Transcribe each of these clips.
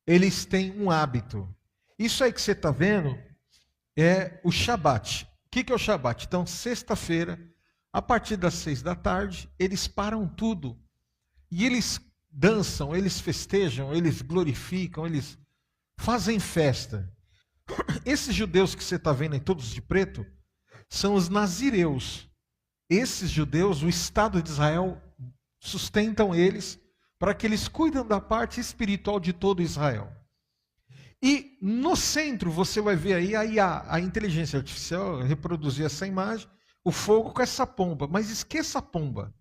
eles têm um hábito. Isso aí que você está vendo é o Shabat. O que é o Shabat? Então, sexta-feira, a partir das 6 da tarde, eles param tudo. E eles dançam, eles festejam, eles glorificam, eles fazem festa. Esses judeus que você está vendo aí, todos de preto, são os nazireus. Esses judeus, o Estado de Israel, sustentam eles para que eles cuidem da parte espiritual de todo Israel. E no centro você vai ver aí a inteligência artificial reproduzir essa imagem, o fogo com essa pomba. Mas esqueça a pomba.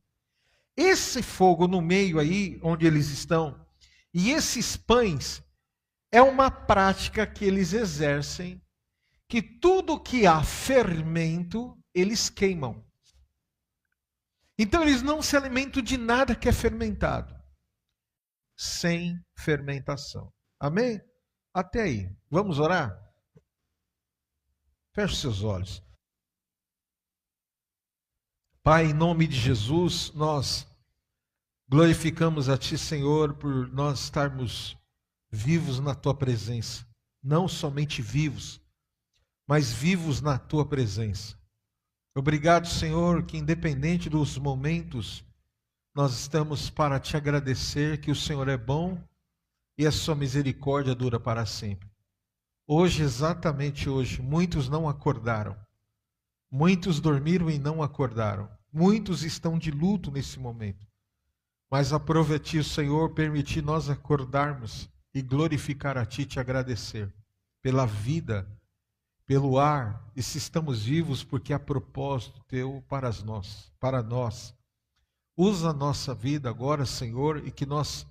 Esse fogo no meio aí, onde eles estão, e esses pães, é uma prática que eles exercem, que tudo que há fermento, eles queimam. Então eles não se alimentam de nada que é fermentado, sem fermentação. Amém? Até aí. Vamos orar? Feche seus olhos. Pai, em nome de Jesus, nós glorificamos a Ti, Senhor, por nós estarmos vivos na Tua presença. Não somente vivos, mas vivos na Tua presença. Obrigado, Senhor, que independente dos momentos, nós estamos para Te agradecer que o Senhor é bom e a Sua misericórdia dura para sempre. Hoje, exatamente hoje, muitos não acordaram. Muitos dormiram e não acordaram. Muitos estão de luto nesse momento. Mas aprove a Ti, Senhor, permitir nós acordarmos e glorificar a Ti e Te agradecer pela vida, pelo ar, e se estamos vivos porque há propósito Teu para nós. Usa a nossa vida agora, Senhor, e que nós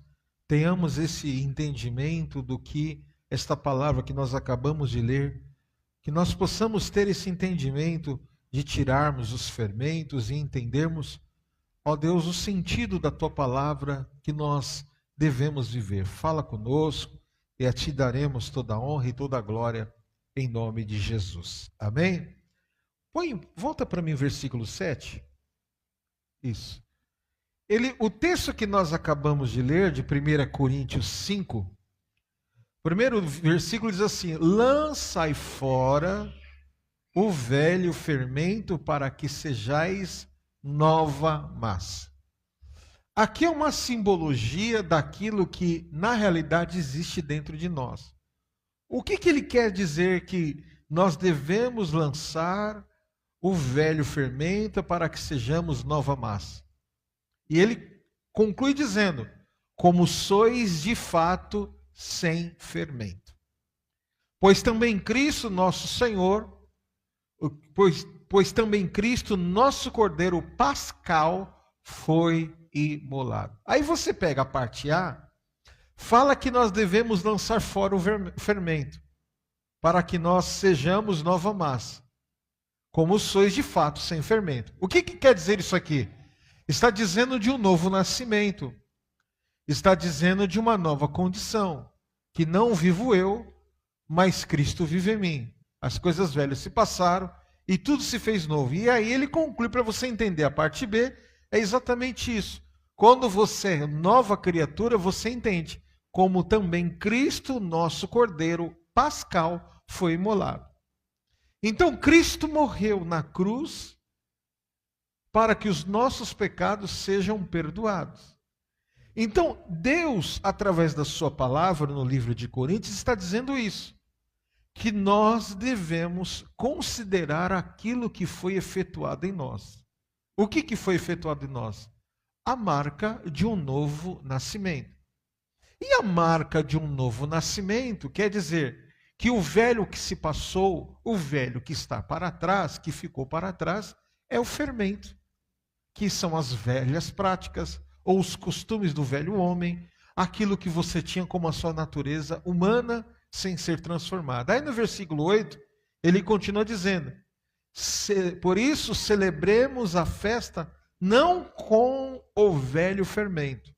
tenhamos esse entendimento do que esta palavra que nós acabamos de ler, que nós possamos ter esse entendimento de tirarmos os fermentos e entendermos, ó Deus, o sentido da Tua palavra que nós devemos viver. Fala conosco e a Ti daremos toda a honra e toda a glória em nome de Jesus. Amém? Volta para mim o versículo 7. Isso. O texto que nós acabamos de ler, de 1 Coríntios 5, o primeiro versículo diz assim: lançai fora o velho fermento para que sejais nova massa. Aqui é uma simbologia daquilo que na realidade existe dentro de nós. O que ele quer dizer que nós devemos lançar o velho fermento para que sejamos nova massa? E ele conclui dizendo: como sois de fato sem fermento. Pois também Cristo nosso Senhor, pois também Cristo nosso Cordeiro Pascal foi imolado. Aí você pega a parte A, fala que nós devemos lançar fora o fermento, para que nós sejamos nova massa, como sois de fato sem fermento. O que quer dizer isso aqui? Está dizendo de um novo nascimento, está dizendo de uma nova condição, que não vivo eu, mas Cristo vive em mim. As coisas velhas se passaram e tudo se fez novo. E aí ele conclui, para você entender a parte B, é exatamente isso. Quando você é nova criatura, você entende como também Cristo, nosso Cordeiro Pascal, foi imolado. Então Cristo morreu na cruz para que os nossos pecados sejam perdoados. Então Deus, através da sua palavra no livro de Coríntios, está dizendo isso, que nós devemos considerar aquilo que foi efetuado em nós. O que foi efetuado em nós? A marca de um novo nascimento. E a marca de um novo nascimento quer dizer que o velho que se passou, o velho que está para trás, que ficou para trás, é o fermento, que são as velhas práticas ou os costumes do velho homem, aquilo que você tinha como a sua natureza humana sem ser transformada. Aí no versículo 8, ele continua dizendo: por isso celebremos a festa não com o velho fermento.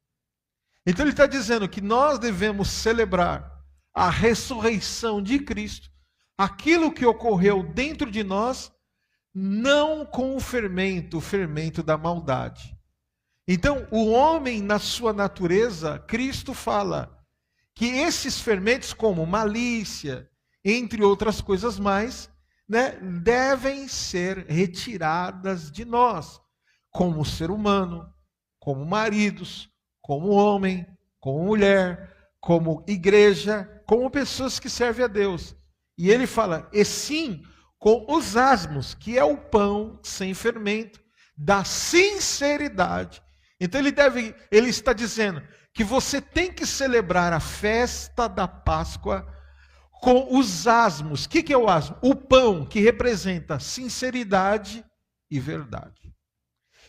Então ele está dizendo que nós devemos celebrar a ressurreição de Cristo, aquilo que ocorreu dentro de nós, não com o fermento da maldade. Então, o homem, na sua natureza, Cristo fala, que esses fermentos, como malícia, entre outras coisas mais, né, devem ser retiradas de nós, como ser humano, como maridos, como homem, como mulher, como igreja, como pessoas que servem a Deus. E ele fala, e sim, com os asmos, que é o pão sem fermento, da sinceridade. Então ele está dizendo que você tem que celebrar a festa da Páscoa com os asmos. O que é o asmo? O pão, que representa sinceridade e verdade.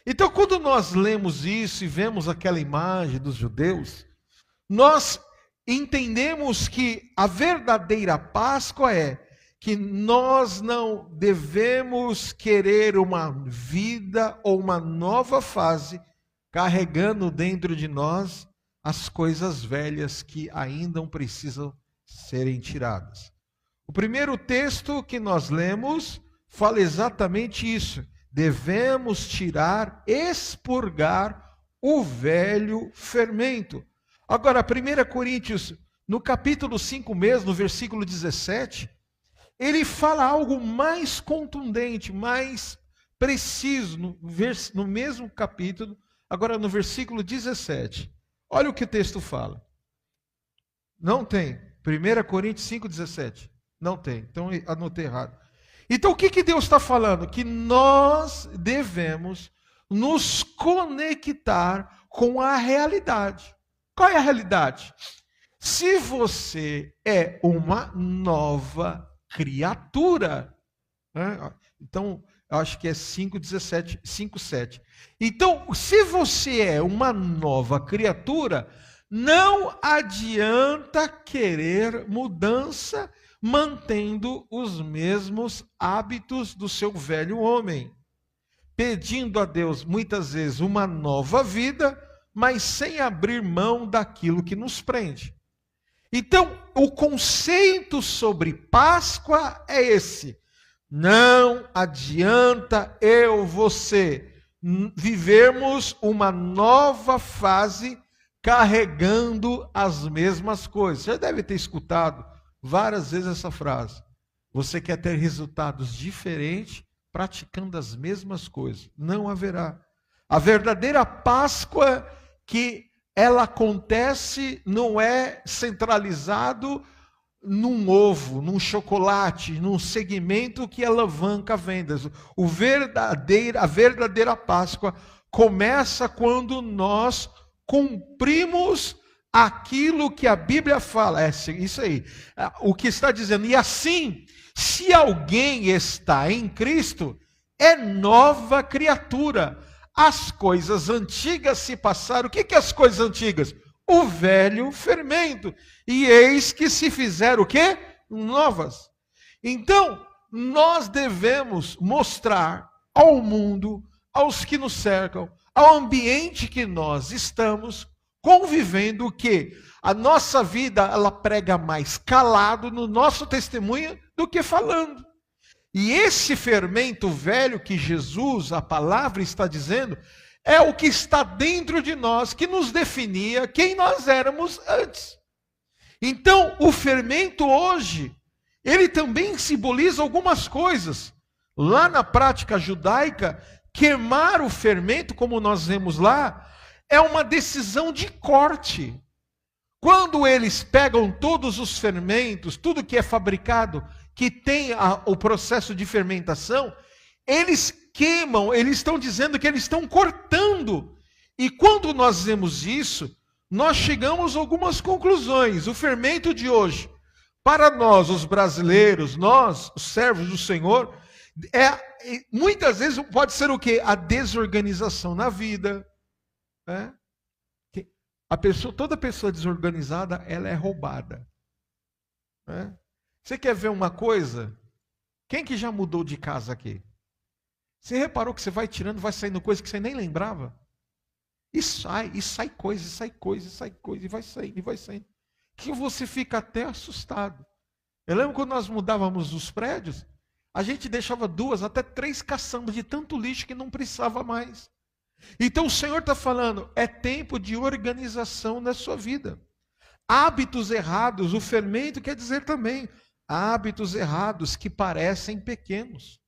Então, quando nós lemos isso e vemos aquela imagem dos judeus, nós entendemos que a verdadeira Páscoa é que nós não devemos querer uma vida ou uma nova fase carregando dentro de nós as coisas velhas que ainda precisam serem tiradas. O primeiro texto que nós lemos fala exatamente isso. Devemos tirar, expurgar o velho fermento. Agora, 1 Coríntios, no capítulo 5 mesmo, no versículo 17, ele fala algo mais contundente, mais preciso, no mesmo capítulo, agora no versículo 17. Olha o que o texto fala. Não tem. 1 Coríntios 5, 17. Não tem. Então, anotei errado. Então, o que Deus está falando? Que nós devemos nos conectar com a realidade. Qual é a realidade? Se você é uma nova criatura, né? Então, eu acho que é 5:17, 5:7. Então, se você é uma nova criatura, não adianta querer mudança mantendo os mesmos hábitos do seu velho homem, pedindo a Deus muitas vezes uma nova vida, mas sem abrir mão daquilo que nos prende. Então, o conceito sobre Páscoa é esse: não adianta você vivermos uma nova fase carregando as mesmas coisas. Você já deve ter escutado várias vezes essa frase. Você quer ter resultados diferentes praticando as mesmas coisas. Não haverá. A verdadeira Páscoa, que ela acontece, não é centralizado num ovo, num chocolate, num segmento que alavanca vendas. A verdadeira Páscoa começa quando nós cumprimos aquilo que a Bíblia fala. É isso aí. O que está dizendo. E assim, se alguém está em Cristo, é nova criatura. As coisas antigas se passaram. O que é as coisas antigas? O velho fermento. E eis que se fizeram o quê? Novas. Então, nós devemos mostrar ao mundo, aos que nos cercam, ao ambiente que nós estamos convivendo, que a nossa vida, ela prega mais calado no nosso testemunho do que falando. E esse fermento velho que Jesus, a palavra está dizendo, é o que está dentro de nós, que nos definia quem nós éramos antes. Então, o fermento hoje, ele também simboliza algumas coisas. Lá na prática judaica, queimar o fermento, como nós vemos lá, é uma decisão de corte. Quando eles pegam todos os fermentos, tudo que é fabricado, que tem o processo de fermentação, eles queimam, eles estão dizendo que eles estão cortando. E quando nós vemos isso, nós chegamos a algumas conclusões. O fermento de hoje, para nós, os brasileiros, nós, os servos do Senhor, muitas vezes pode ser o quê? A desorganização na vida. Né? Toda pessoa desorganizada, ela é roubada. Né? Você quer ver uma coisa? Quem que já mudou de casa aqui? Você reparou que você vai tirando, vai saindo coisa que você nem lembrava? E sai coisa, e sai coisa, e sai coisa, e vai saindo, e vai saindo. Que você fica até assustado. Eu lembro quando nós mudávamos os prédios, a gente deixava 2, até 3 caçambas de tanto lixo que não precisava mais. Então o Senhor está falando, é tempo de organização na sua vida. Hábitos errados, o fermento quer dizer também hábitos errados que parecem pequenos.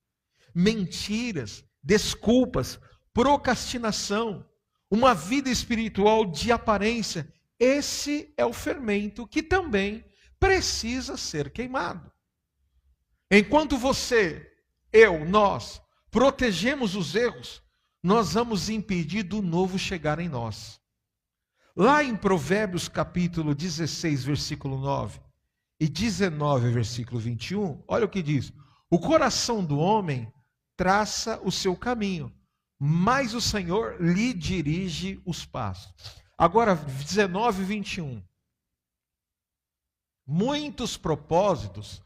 Mentiras, desculpas, procrastinação, uma vida espiritual de aparência. Esse é o fermento que também precisa ser queimado. Enquanto você, eu, nós, protegemos os erros, nós vamos impedir do novo chegar em nós. Lá em Provérbios capítulo 16, versículo 9, e 19, versículo 21, olha o que diz. O coração do homem traça o seu caminho, mas o Senhor lhe dirige os passos. Agora, 19 e 21. Muitos propósitos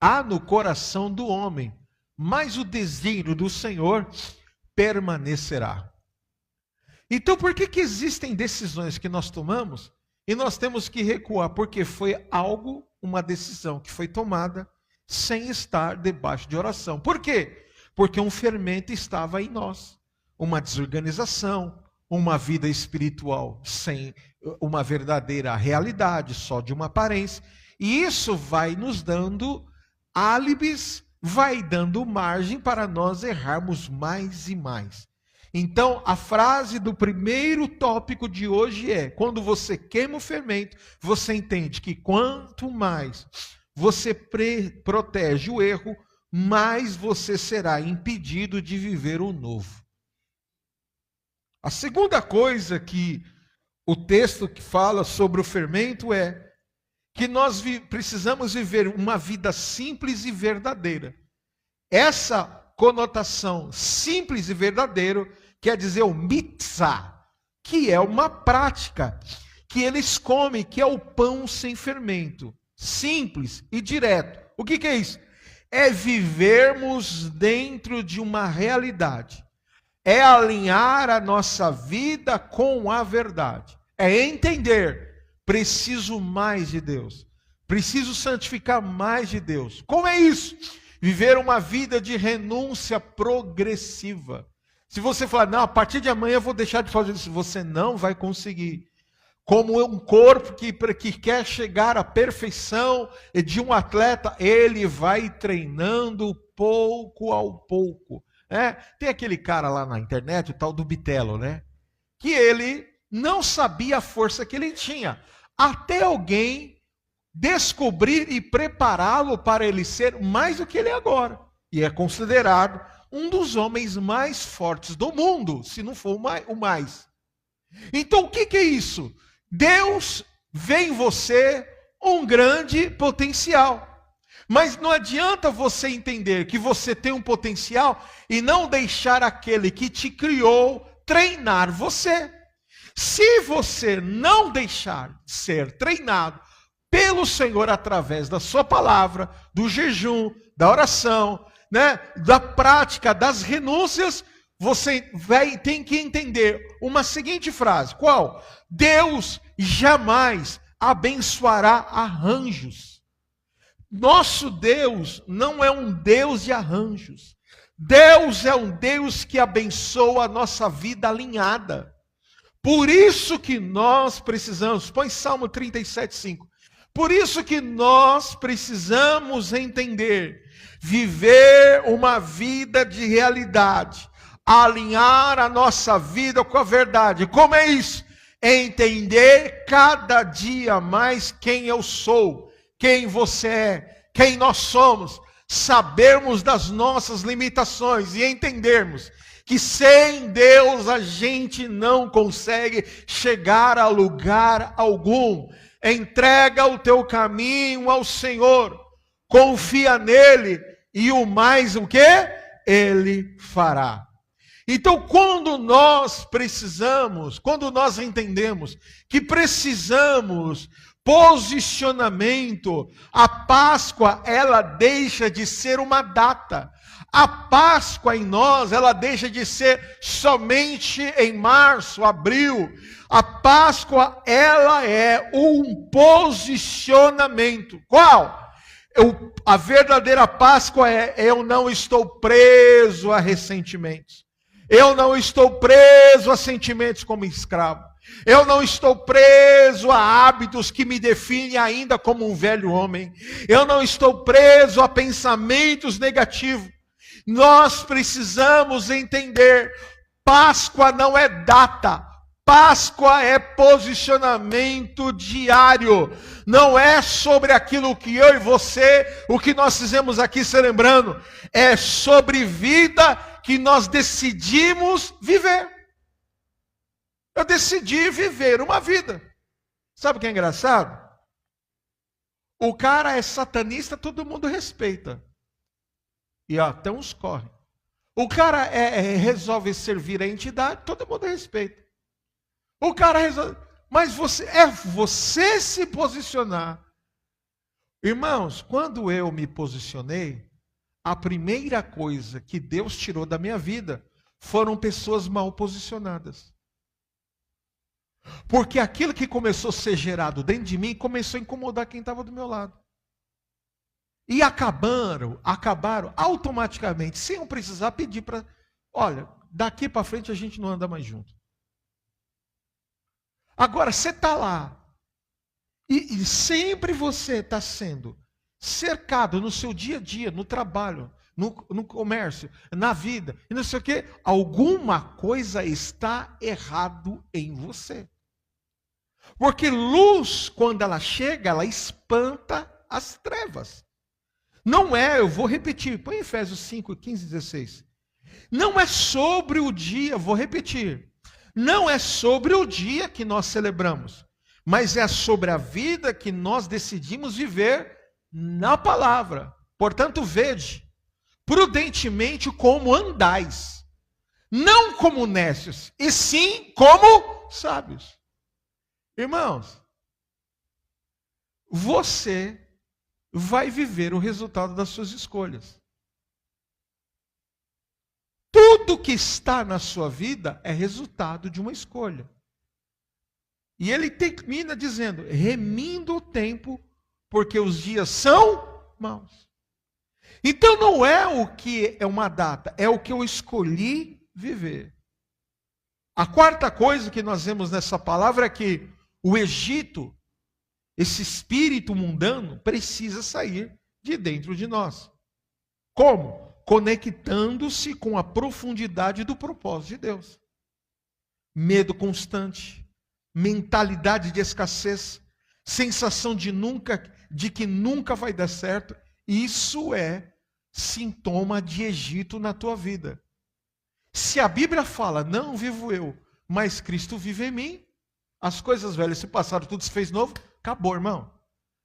há no coração do homem, mas o desígnio do Senhor permanecerá. Então, por que existem decisões que nós tomamos e nós temos que recuar? Porque foi algo, uma decisão que foi tomada sem estar debaixo de oração. Por quê? Porque um fermento estava em nós. Uma desorganização, uma vida espiritual sem uma verdadeira realidade, só de uma aparência. E isso vai nos dando álibis, vai dando margem para nós errarmos mais e mais. Então, a frase do primeiro tópico de hoje é: quando você queima o fermento, você entende que quanto mais você protege o erro, mais você será impedido de viver o novo. A segunda coisa que o texto que fala sobre o fermento é que nós precisamos viver uma vida simples e verdadeira. Essa conotação simples e verdadeiro quer dizer o mitzvah, que é uma prática que eles comem, que é o pão sem fermento, simples e direto. O que é isso? É vivermos dentro de uma realidade, é alinhar a nossa vida com a verdade, é entender, preciso mais de Deus, preciso santificar mais de Deus. Como é isso? Viver uma vida de renúncia progressiva. Se você falar, não, a partir de amanhã eu vou deixar de fazer isso, você não vai conseguir. Como um corpo que quer chegar à perfeição de um atleta, ele vai treinando pouco ao pouco. Tem aquele cara lá na internet, o tal do Bitelo, né? Que ele não sabia a força que ele tinha, até alguém descobrir e prepará-lo para ele ser mais do que ele é agora. E é considerado um dos homens mais fortes do mundo, se não for o mais. Então o que é isso? Deus vê em você um grande potencial. Mas não adianta você entender que você tem um potencial e não deixar aquele que te criou treinar você. Se você não deixar ser treinado pelo Senhor através da sua palavra, do jejum, da oração, da prática, das renúncias, você tem que entender uma seguinte frase. Qual? Deus jamais abençoará arranjos. Nosso Deus não é um Deus de arranjos. Deus é um Deus que abençoa a nossa vida alinhada. Por isso que nós precisamos, põe Salmo 37:5. Por isso que nós precisamos entender, viver uma vida de realidade, alinhar a nossa vida com a verdade. Como é isso? Entender cada dia mais quem eu sou, quem você é, quem nós somos, sabermos das nossas limitações e entendermos que sem Deus a gente não consegue chegar a lugar algum. Entrega o teu caminho ao Senhor, confia nele e o mais o quê? Ele fará. Então, quando nós entendemos que precisamos posicionamento, a Páscoa, ela deixa de ser uma data. A Páscoa em nós, ela deixa de ser somente em março, abril. A Páscoa, ela é um posicionamento. Qual? A verdadeira Páscoa é: eu não estou preso a ressentimentos. Eu não estou preso a sentimentos como escravo. Eu não estou preso a hábitos que me definem ainda como um velho homem. Eu não estou preso a pensamentos negativos. Nós precisamos entender, Páscoa não é data. Páscoa é posicionamento diário. Não é sobre aquilo que eu e você, o que nós fizemos aqui celebrando. É sobre vida que nós decidimos viver. Eu decidi viver uma vida. Sabe o que é engraçado? O cara é satanista, todo mundo respeita. E até uns correm. O cara resolve servir a entidade, todo mundo respeita. O cara resolve... Mas você se posicionar. Irmãos, quando eu me posicionei, a primeira coisa que Deus tirou da minha vida foram pessoas mal posicionadas. Porque aquilo que começou a ser gerado dentro de mim começou a incomodar quem estava do meu lado. E acabaram automaticamente, sem eu precisar pedir para... Olha, daqui para frente a gente não anda mais junto. Agora, você está lá, e sempre você está sendo cercado no seu dia a dia, no trabalho, no comércio, na vida, e não sei o quê, alguma coisa está errado em você. Porque luz, quando ela chega, ela espanta as trevas. Não é, eu vou repetir, põe Efésios 5, 15 e 16. Não é sobre o dia, vou repetir. Não é sobre o dia que nós celebramos, mas é sobre a vida que nós decidimos viver na palavra. Portanto, vede, prudentemente como andais, não como nécios, e sim como sábios. Irmãos, você vai viver o resultado das suas escolhas. Tudo que está na sua vida é resultado de uma escolha. E ele termina dizendo, remindo o tempo, porque os dias são maus. Então não é o que é uma data, é o que eu escolhi viver. A quarta coisa que nós vemos nessa palavra é que o Egito, esse espírito mundano, precisa sair de dentro de nós. Como? Conectando-se com a profundidade do propósito de Deus. Medo constante, mentalidade de escassez, sensação de que nunca vai dar certo. Isso é sintoma de Egito na tua vida. Se a Bíblia fala, não vivo eu, mas Cristo vive em mim, as coisas velhas se passaram, tudo se fez novo, acabou, irmão.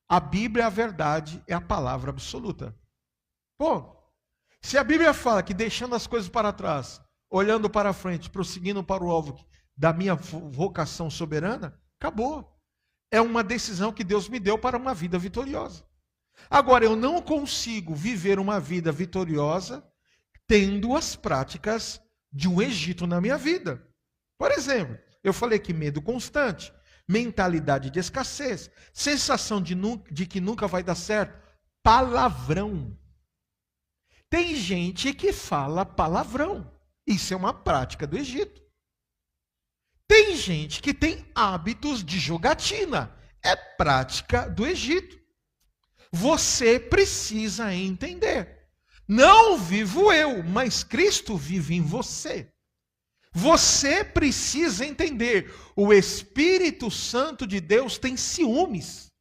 A Bíblia é a verdade, é a palavra absoluta. Pô, se a Bíblia fala que deixando as coisas para trás, olhando para frente, prosseguindo para o alvo da minha vocação soberana, acabou. É uma decisão que Deus me deu para uma vida vitoriosa. Agora, eu não consigo viver uma vida vitoriosa tendo as práticas de um Egito na minha vida. Por exemplo, eu falei que medo constante, mentalidade de escassez, sensação de que nunca vai dar certo, palavrão. Tem gente que fala palavrão. Isso é uma prática do Egito. Tem gente que tem hábitos de jogatina. É prática do Egito. Você precisa entender. Não vivo eu, mas Cristo vive em você. Você precisa entender. O Espírito Santo de Deus tem ciúmes.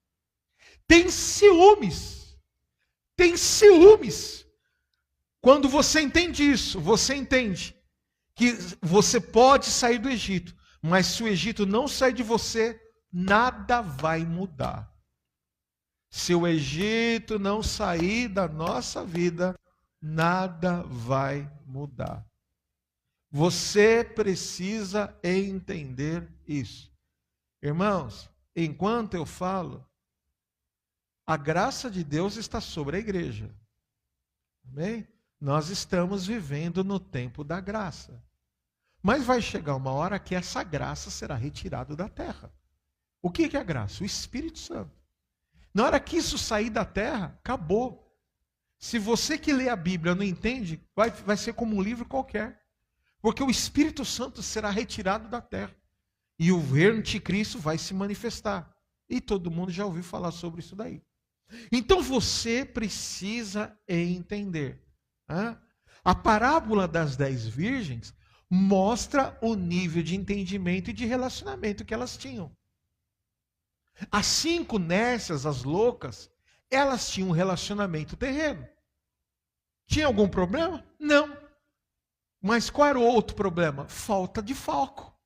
Tem ciúmes. Tem ciúmes. Quando você entende isso, você entende que você pode sair do Egito, mas se o Egito não sair de você, nada vai mudar. Se o Egito não sair da nossa vida, nada vai mudar. Você precisa entender isso. Irmãos, enquanto eu falo, a graça de Deus está sobre a igreja. Amém? Nós estamos vivendo no tempo da graça. Mas vai chegar uma hora que essa graça será retirada da terra. O que é a graça? O Espírito Santo. Na hora que isso sair da terra, acabou. Se você que lê a Bíblia não entende, vai ser como um livro qualquer. Porque o Espírito Santo será retirado da terra. E o anticristo vai se manifestar. E todo mundo já ouviu falar sobre isso daí. Então você precisa entender. A parábola das 10 virgens mostra o nível de entendimento e de relacionamento que elas tinham. As 5 nécias, as loucas, elas tinham um relacionamento terreno. Tinha algum problema? Não. Mas qual era o outro problema? Falta de foco.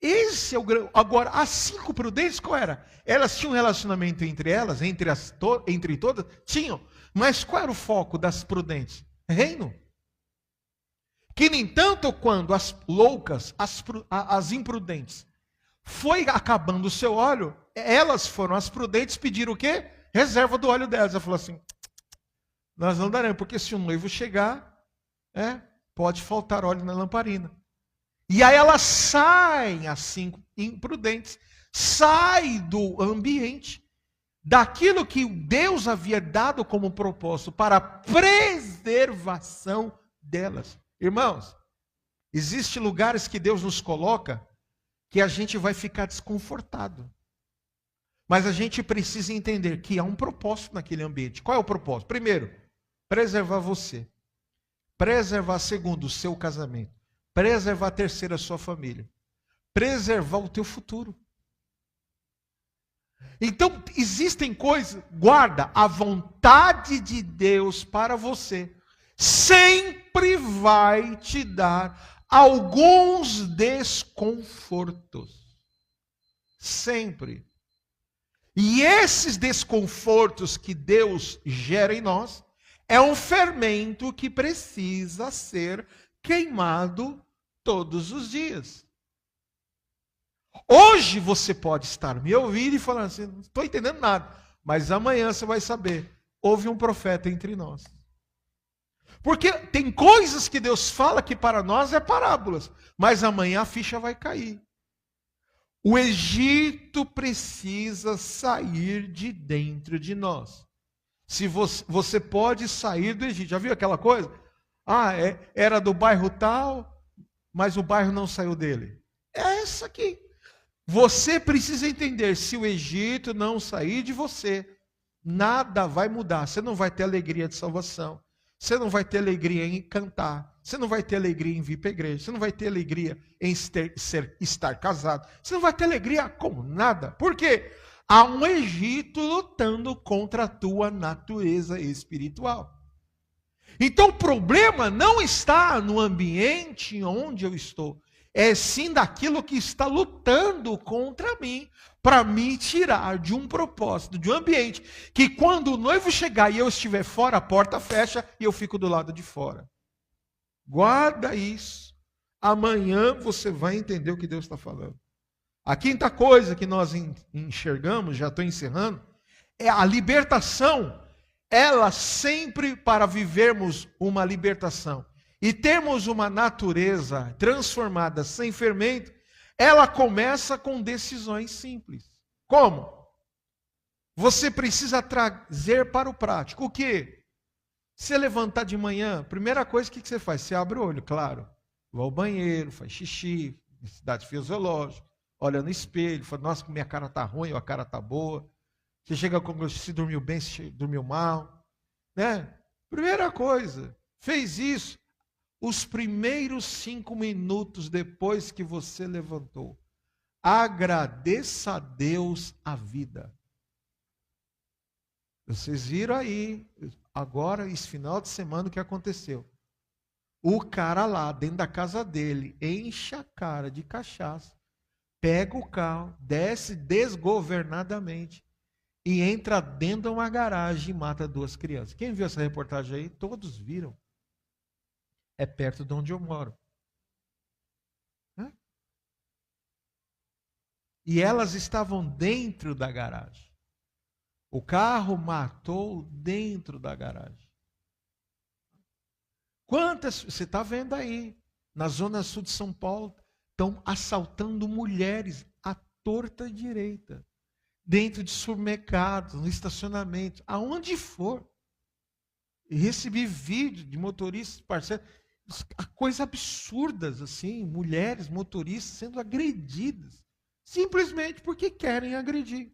Esse é o grande. Agora, as 5 prudentes, qual era? Elas tinham um relacionamento entre elas, entre todas? Tinham. Mas qual era o foco das prudentes? Reino. Que, no entanto, quando as loucas, as imprudentes, foi acabando o seu óleo, elas foram as prudentes, pediram o quê? Reserva do óleo delas. Ela falou assim, nós não daremos, porque se o noivo chegar, pode faltar óleo na lamparina. E aí elas saem, as 5 imprudentes, saem do ambiente, daquilo que Deus havia dado como propósito para a preservação delas. Irmãos, existem lugares que Deus nos coloca que a gente vai ficar desconfortado. Mas a gente precisa entender que há um propósito naquele ambiente. Qual é o propósito? Primeiro, preservar você. Preservar, segundo, o seu casamento. Preservar, terceiro, a sua família. Preservar o teu futuro. Então, existem coisas, guarda, a vontade de Deus para você sempre vai te dar alguns desconfortos. Sempre. E esses desconfortos que Deus gera em nós, é um fermento que precisa ser queimado todos os dias. Hoje você pode estar me ouvindo e falando assim, não estou entendendo nada, mas amanhã você vai saber, houve um profeta entre nós. Porque tem coisas que Deus fala que para nós é parábolas, mas amanhã a ficha vai cair. O Egito precisa sair de dentro de nós. Se você pode sair do Egito, já viu aquela coisa? Era do bairro tal, mas o bairro não saiu dele. É essa aqui. Você precisa entender, se o Egito não sair de você, nada vai mudar. Você não vai ter alegria de salvação. Você não vai ter alegria em cantar. Você não vai ter alegria em vir para a igreja. Você não vai ter alegria em estar casado. Você não vai ter alegria com nada. Por quê? Há um Egito lutando contra a tua natureza espiritual. Então o problema não está no ambiente onde eu estou. É sim daquilo que está lutando contra mim, para me tirar de um propósito, de um ambiente, que quando o noivo chegar e eu estiver fora, a porta fecha e eu fico do lado de fora. Guarda isso. Amanhã você vai entender o que Deus está falando. A quinta coisa que nós enxergamos, já estou encerrando, é a libertação. Ela sempre, para vivermos uma libertação e termos uma natureza transformada sem fermento, ela começa com decisões simples. Como? Você precisa trazer para o prático. O quê? Você levantar de manhã, primeira coisa, o que você faz? Você abre o olho, claro. Vai ao banheiro, faz xixi, necessidade fisiológica, olha no espelho, fala, nossa, minha cara está ruim, ou a cara está boa. Você chega com se dormiu bem, se dormiu mal. Né? Primeira coisa, fez isso. Os primeiros 5 minutos depois que você levantou, agradeça a Deus a vida. Vocês viram aí, agora, esse final de semana, o que aconteceu? O cara lá, dentro da casa dele, enche a cara de cachaça, pega o carro, desce desgovernadamente e entra dentro de uma garagem e mata 2 crianças. Quem viu essa reportagem aí? Todos viram. É perto de onde eu moro. E elas estavam dentro da garagem. O carro matou dentro da garagem. Quantas, você está vendo aí, na zona sul de São Paulo, estão assaltando mulheres à torta e direita, dentro de supermercados, no estacionamento, aonde for. E recebi vídeo de motoristas parceiros. coisas absurdas, assim, mulheres, motoristas sendo agredidas, simplesmente porque querem agredir.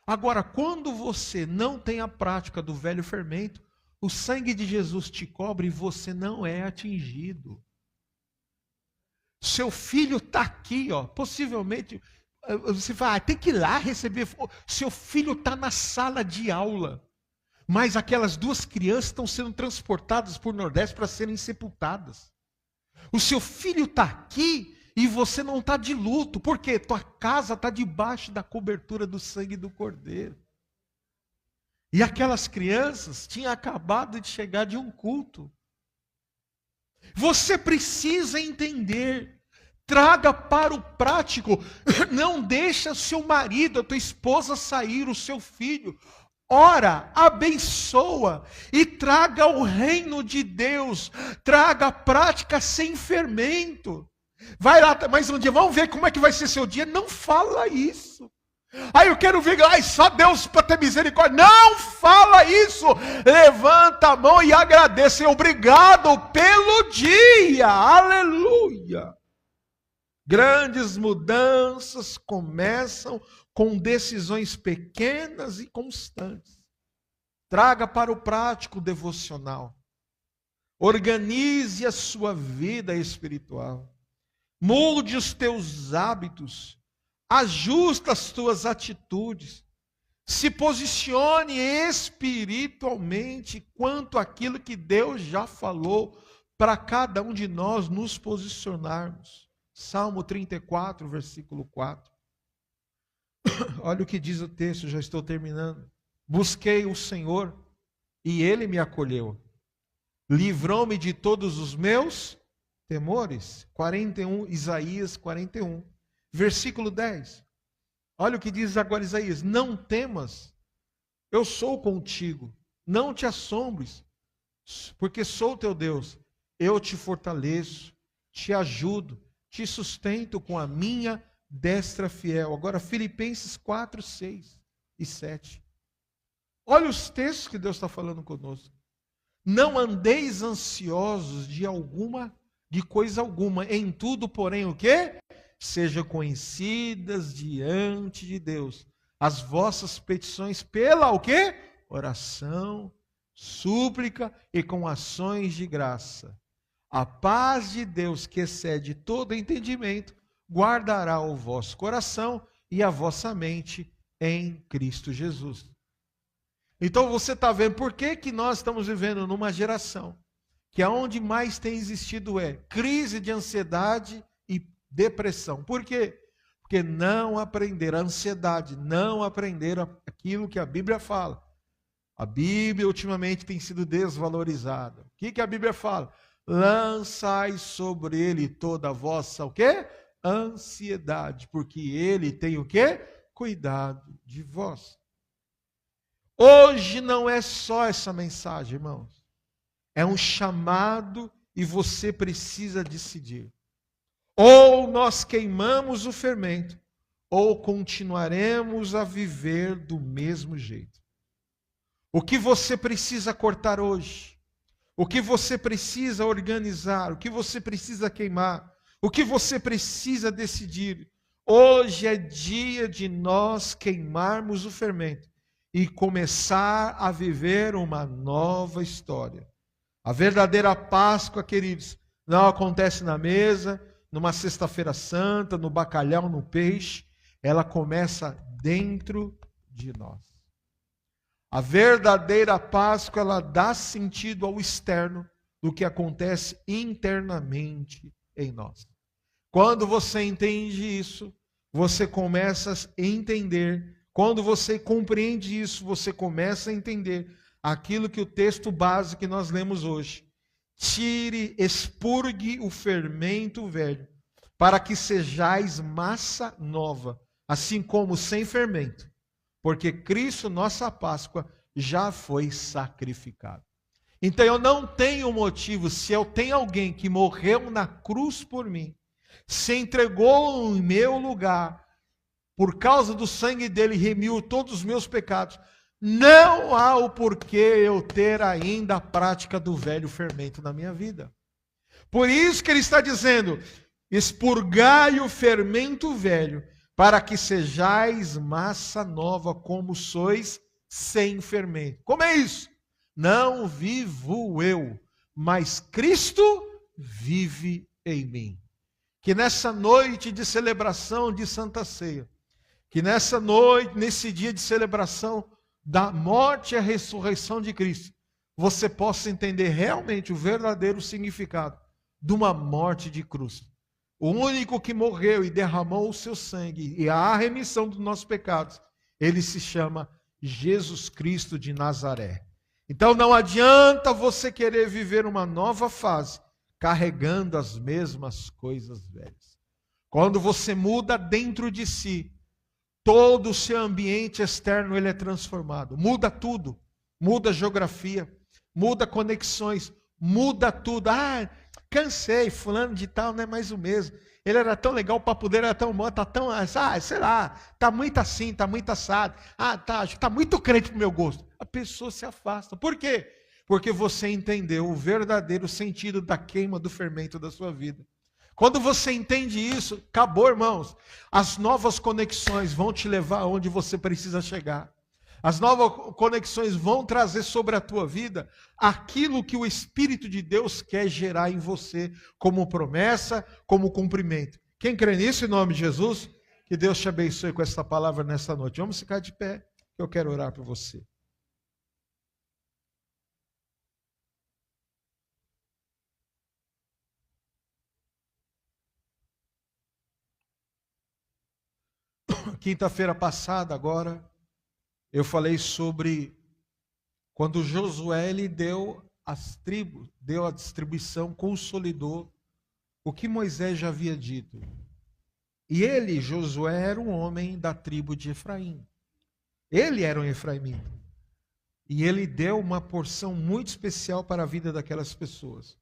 Agora, quando você não tem a prática do velho fermento, o sangue de Jesus te cobre e você não é atingido. Seu filho está aqui, ó, possivelmente, você vai, tem que ir lá receber. Seu filho está na sala de aula, mas aquelas duas crianças estão sendo transportadas por Nordeste para serem sepultadas. O seu filho está aqui e você não está de luto, porque tua casa está debaixo da cobertura do sangue do Cordeiro. E aquelas crianças tinham acabado de chegar de um culto. Você precisa entender, traga para o prático, não deixa o seu marido, a tua esposa sair, o seu filho. Ora, abençoa e traga o reino de Deus, traga a prática sem fermento. Vai lá mais um dia, vamos ver como é que vai ser seu dia. Não fala isso. Eu quero ver, só Deus para ter misericórdia. Não fala isso. Levanta a mão e agradeça. Obrigado pelo dia. Aleluia. Grandes mudanças começam com decisões pequenas e constantes. Traga para o prático devocional. Organize a sua vida espiritual. Mude os teus hábitos. Ajusta as tuas atitudes. Se posicione espiritualmente quanto àquilo que Deus já falou para cada um de nós nos posicionarmos. Salmo 34, versículo 4. Olha o que diz o texto, já estou terminando. Busquei o Senhor e Ele me acolheu. Livrou-me de todos os meus temores. 41, Isaías 41. Versículo 10. Olha o que diz agora Isaías. Não temas, eu sou contigo. Não te assombres, porque sou teu Deus. Eu te fortaleço, te ajudo, te sustento com a minha destra fiel. Agora Filipenses 4, 6 e 7. Olha os textos que Deus está falando conosco. Não andeis ansiosos de coisa alguma. Em tudo, porém, o quê? Sejam conhecidas diante de Deus as vossas petições pela o quê? Oração, súplica e com ações de graça. A paz de Deus, que excede todo entendimento, guardará o vosso coração e a vossa mente em Cristo Jesus. Então você está vendo por que nós estamos vivendo numa geração que aonde mais tem existido crise de ansiedade e depressão. Por quê? Porque não aprenderam a ansiedade, não aprenderam aquilo que a Bíblia fala. A Bíblia ultimamente tem sido desvalorizada. O que a Bíblia fala? Lançai sobre ele toda a vossa, o quê? Ansiedade, porque ele tem o quê? Cuidado de vós. Hoje não é só essa mensagem, irmãos. É um chamado e você precisa decidir. Ou nós queimamos o fermento, ou continuaremos a viver do mesmo jeito. O que você precisa cortar hoje? O que você precisa organizar? O que você precisa queimar? O que você precisa decidir? Hoje é dia de nós queimarmos o fermento e começar a viver uma nova história. A verdadeira Páscoa, queridos, não acontece na mesa, numa sexta-feira santa, no bacalhau, no peixe. Ela começa dentro de nós. A verdadeira Páscoa, ela dá sentido ao externo do que acontece internamente em nós. Quando você entende isso, você começa a entender. Quando você compreende isso, você começa a entender aquilo que o texto base que nós lemos hoje. Tire, expurgue o fermento velho, para que sejais massa nova, assim como sem fermento, porque Cristo, nossa Páscoa, já foi sacrificado. Então eu não tenho motivo, se eu tenho alguém que morreu na cruz por mim, se entregou em meu lugar, por causa do sangue dele, remiu todos os meus pecados, não há o porquê eu ter ainda a prática do velho fermento na minha vida. Por isso que ele está dizendo: expurgai o fermento velho, para que sejais massa nova, como sois sem fermento. Como é isso? Não vivo eu, mas Cristo vive em mim. Que nessa noite de celebração de Santa Ceia, que nessa noite, nesse dia de celebração da morte e a ressurreição de Cristo, você possa entender realmente o verdadeiro significado de uma morte de cruz. O único que morreu e derramou o seu sangue e a remissão dos nossos pecados, ele se chama Jesus Cristo de Nazaré. Então não adianta você querer viver uma nova fase carregando as mesmas coisas velhas. Quando você muda dentro de si, todo o seu ambiente externo ele é transformado. Muda tudo. Muda a geografia, muda conexões, muda tudo. Ah, cansei, fulano de tal não é mais o mesmo. Ele era tão legal, o papo dele era tão bom, tá tão, sei lá, tá muito assim, tá muito assado. Acho que tá muito crente pro meu gosto. A pessoa se afasta. Por quê? Porque você entendeu o verdadeiro sentido da queima do fermento da sua vida. Quando você entende isso, acabou, irmãos. As novas conexões vão te levar aonde você precisa chegar. As novas conexões vão trazer sobre a tua vida aquilo que o Espírito de Deus quer gerar em você, como promessa, como cumprimento. Quem crê nisso, em nome de Jesus, que Deus te abençoe com essa palavra nesta noite. Vamos ficar de pé, que eu quero orar por você. Quinta-feira passada, agora, eu falei sobre quando Josué ele deu as tribos, deu a distribuição, consolidou o que Moisés já havia dito. E ele, Josué, era um homem da tribo de Efraim. Ele era um efraimita. E ele deu uma porção muito especial para a vida daquelas pessoas.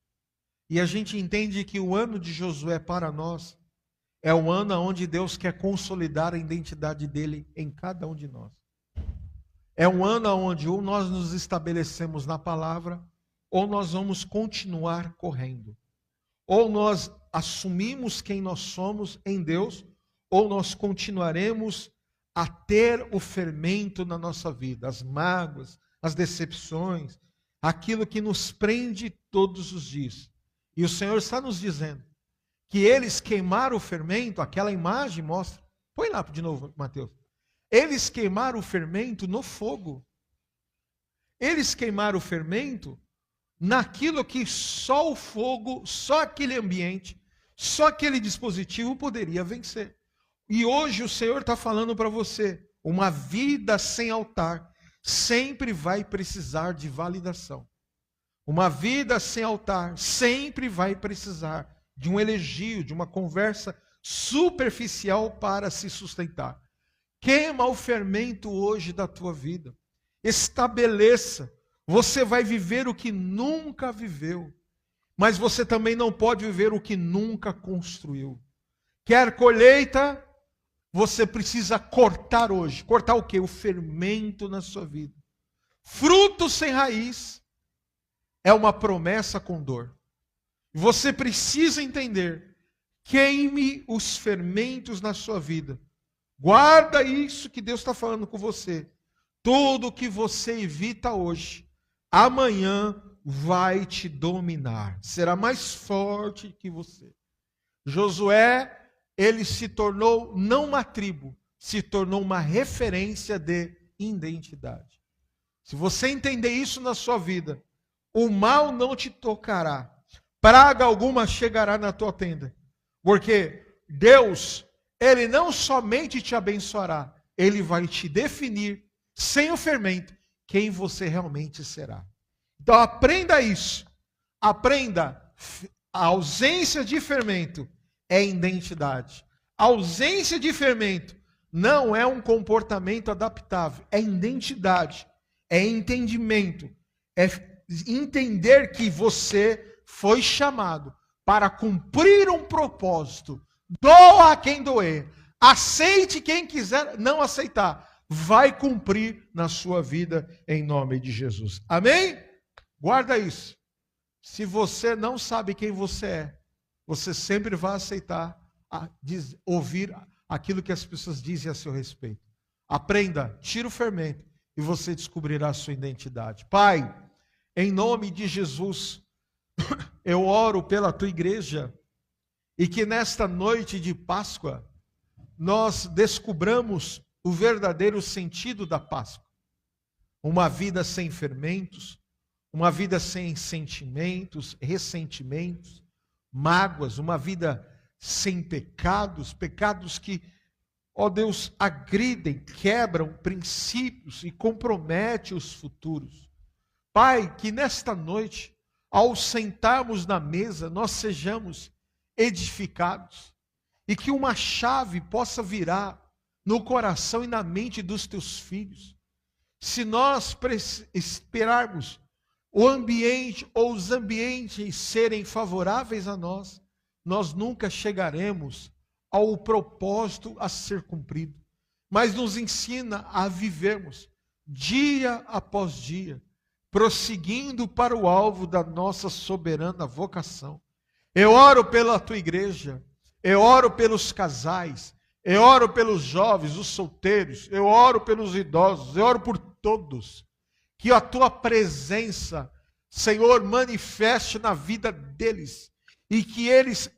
E a gente entende que o ano de Josué para nós é o ano onde Deus quer consolidar a identidade dele em cada um de nós. É um ano onde ou nós nos estabelecemos na palavra, ou nós vamos continuar correndo. Ou nós assumimos quem nós somos em Deus, ou nós continuaremos a ter o fermento na nossa vida, as mágoas, as decepções, aquilo que nos prende todos os dias. E o Senhor está nos dizendo que eles queimaram o fermento, aquela imagem mostra, põe lá de novo, Mateus. Eles queimaram o fermento no fogo. Eles queimaram o fermento naquilo que só o fogo, só aquele ambiente, só aquele dispositivo poderia vencer. E hoje o Senhor está falando para você, uma vida sem altar sempre vai precisar de validação. Uma vida sem altar sempre vai precisar de um elogio, de uma conversa superficial para se sustentar. Queima o fermento hoje da tua vida. Estabeleça. Você vai viver o que nunca viveu. Mas você também não pode viver o que nunca construiu. Quer colheita? Você precisa cortar hoje. Cortar o quê? O fermento na sua vida. Fruto sem raiz é uma promessa com dor. Você precisa entender. Queime os fermentos na sua vida. Guarda isso que Deus está falando com você. Tudo que você evita hoje, amanhã vai te dominar. Será mais forte que você. Josué, ele se tornou não uma tribo, se tornou uma referência de identidade. Se você entender isso na sua vida, o mal não te tocará. Praga alguma chegará na tua tenda. Porque Deus, Ele não somente te abençoará, Ele vai te definir, sem o fermento, quem você realmente será. Então aprenda isso. Aprenda. A ausência de fermento é identidade. A ausência de fermento não é um comportamento adaptável. É identidade. É entendimento. É entender que você foi chamado para cumprir um propósito. Doa a quem doer. Aceite quem quiser não aceitar. Vai cumprir na sua vida em nome de Jesus. Amém? Guarda isso. Se você não sabe quem você é, você sempre vai aceitar ouvir aquilo que as pessoas dizem a seu respeito. Aprenda, tira o fermento e você descobrirá a sua identidade. Pai, em nome de Jesus, eu oro pela tua igreja e que nesta noite de Páscoa nós descubramos o verdadeiro sentido da Páscoa. Uma vida sem fermentos, uma vida sem sentimentos, ressentimentos, mágoas, uma vida sem pecados, pecados que, ó Deus, agridem, quebram princípios e comprometem os futuros. Pai, que nesta noite, ao sentarmos na mesa, nós sejamos edificados e que uma chave possa virar no coração e na mente dos teus filhos. Se nós esperarmos o ambiente ou os ambientes serem favoráveis a nós, nós nunca chegaremos ao propósito a ser cumprido. Mas nos ensina a vivermos dia após dia, prosseguindo para o alvo da nossa soberana vocação. Eu oro pela tua igreja, eu oro pelos casais, eu oro pelos jovens, os solteiros, eu oro pelos idosos, eu oro por todos. Que a tua presença, Senhor, manifeste na vida deles e que eles,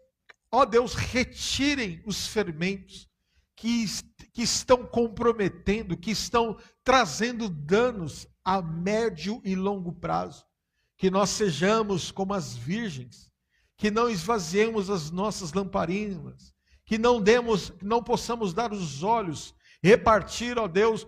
ó Deus, retirem os fermentos que estão comprometendo, que estão trazendo danos a médio e longo prazo. Que nós sejamos como as virgens, que não esvaziemos as nossas lamparinas, que não possamos dar os olhos, repartir, ó Deus,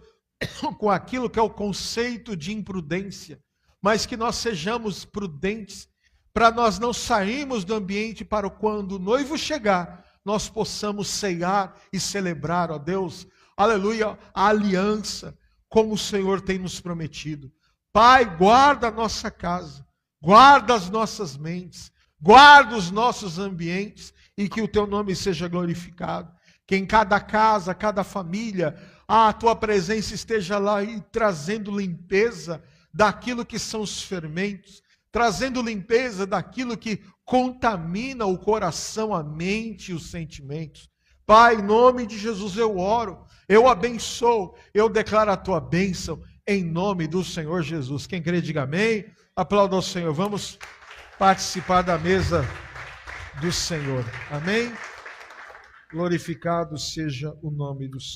com aquilo que é o conceito de imprudência, mas que nós sejamos prudentes, para nós não sairmos do ambiente para quando o noivo chegar, nós possamos ceiar e celebrar, ó Deus, aleluia, a aliança, como o Senhor tem nos prometido. Pai, guarda a nossa casa, guarda as nossas mentes, guarda os nossos ambientes e que o teu nome seja glorificado. Que em cada casa, cada família, a tua presença esteja lá e trazendo limpeza daquilo que são os fermentos, trazendo limpeza daquilo que contamina o coração, a mente e os sentimentos. Pai, em nome de Jesus eu oro, eu abençoo, eu declaro a tua bênção em nome do Senhor Jesus. Quem crê, diga amém. Aplauda ao Senhor. Vamos participar da mesa do Senhor. Amém? Glorificado seja o nome do Senhor.